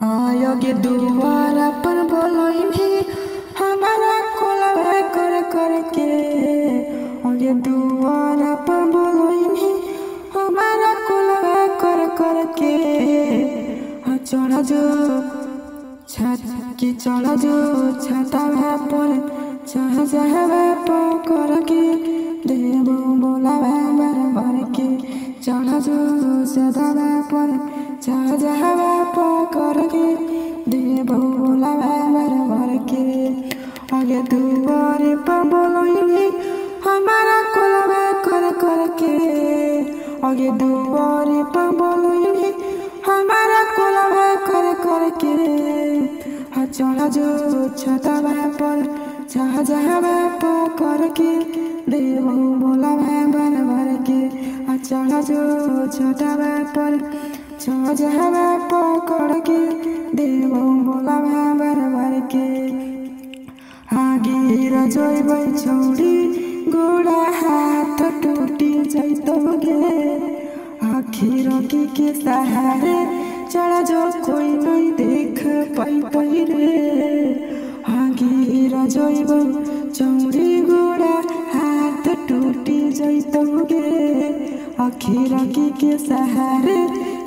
आयोगे दुआरा पर बोलोइनी हमारा कोलवे कर करके आगे दुआरा पर बोलोइनी हमारा कोलवे कर करके चढ़ा जो छत की चढ़ा जो छता पर चाह जावे पकड़ के देव बोलावे बर बर के चढ़ा जो सदा पर चाह जावे पकड़ के देव बोलावे बर बर के आगे दुआरे पर बोलोइनी हमारा कोलवे कर करके आगे दुआरे पर बोलोइनी हमारा कोलवे कर करके चढ़ा जो छता पर चाह जावे पकड़ के देव बोलावे बर बर के चढ़ा जो छता पर चाह जावे पकड़ के देव बोलावे बर बर के आगे रजोई छौड़ी गोड़ा हाथ टूटी जैतोगे आखिर के सहारे चढ़ा जो कोई नहीं देख पाई रे आगे रजोई चौड़ी गोड़ा हाथ टूटी जैतोगे आखिर के सहारे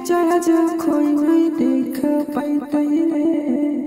चढ़ा जो कोई नहीं देख पाई रे।